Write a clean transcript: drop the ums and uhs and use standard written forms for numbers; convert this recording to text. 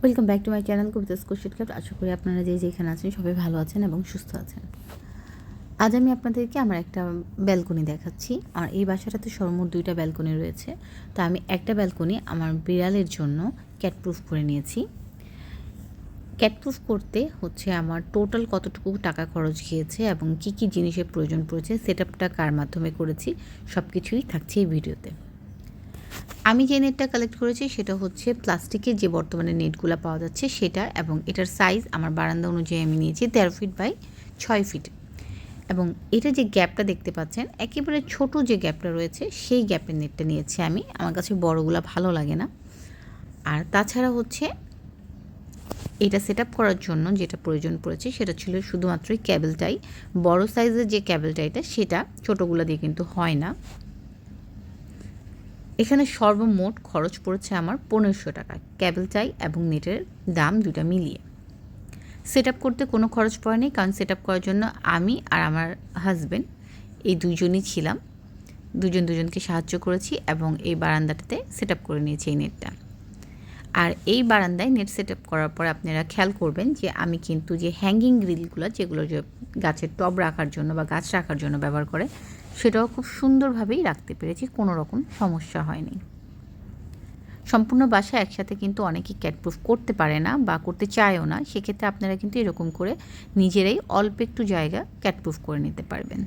Welcome back to my channel Kabita's question club. আশা করি আপনারা যেখানে আছেন সবাই ভালো আছেন এবং সুস্থ আছেন। আজ আমি আপনাদেরকে আমার একটা ব্যালকনি দেখাচ্ছি। আর এই বাসাটাতে সর্বমোট 2টা ব্যালকনি রয়েছে। তো আমি একটা ব্যালকনি আমার বিড়ালের জন্য ক্যাটপ্রুফ করে নিয়েছি। ক্যাটপ্রুফ করতে আমার টোটাল কতটুকু টাকা খরচ গিয়েছে এবং কী কী জিনিসের প্রয়োজন পড়েছে, সেটআপটা কার মাধ্যমে করেছি, সব কিছুই থাকছে এই ভিডিওতে। আমি যে নেটটা কালেক্ট করেছি সেটা প্লাস্টিকের যে বর্তমানে নেটগুলো পাওয়া যাচ্ছে সেটা, এবং এটার সাইজ আমার বারান্দা অনুযায়ী আমি নিয়েছি 1.5 ফিট বাই 6 ফিট। এবং এটা যে গ্যাপটা দেখতে পাচ্ছেন, একেবারে ছোট যে গ্যাপটা রয়েছে সেই গ্যাপের নেটটা নিয়েছি আমি। আমার কাছে বড়গুলো ভালো লাগে না। আর তাছাড়া এটা সেট আপ করার জন্য যেটা প্রয়োজন পড়েছে সেটা ছিল শুধুমাত্রই ক্যাবেল টাই। বড় সাইজের যে ক্যাবেল টাইটা সেটা ছোটোগুলো দিয়ে কিন্তু হয় না। এখানে সর্বমোট খরচ পড়েছে আমার 1500 টাকা, ক্যাবেল টাই এবং নেটের দাম দুটা মিলিয়ে। সেট আপ করতে কোনো খরচ পড়েনি, কারণ সেট আপ করার জন্য আমি আর আমার হাজব্যান্ড এই দুজনই ছিলাম। দুজনকে সাহায্য করেছি এবং এই বারান্দাটাতে সেট আপ করে নিয়েছি এই নেটটা। আর এই বারান্দায় নেট সেট আপ করার পর আপনারা খেয়াল করবেন যে আমি কিন্তু যে হ্যাঙ্গিং গ্রিলগুলো, যেগুলো যে গাছের টব রাখার জন্য বা গাছ রাখার জন্য ব্যবহার করে, সেটাও খুব সুন্দরভাবেই রাখতে পেরেছি, কোনো রকম সমস্যা হয়নি। সম্পূর্ণ বাসা একসাথে কিন্তু অনেকেই ক্যাটপ্রুফ করতে পারে না বা করতে চায়ও না। সেক্ষেত্রে আপনারা কিন্তু এরকম করে নিজেরাই অল্প একটু জায়গা ক্যাটপ্রুফ করে নিতে পারবেন।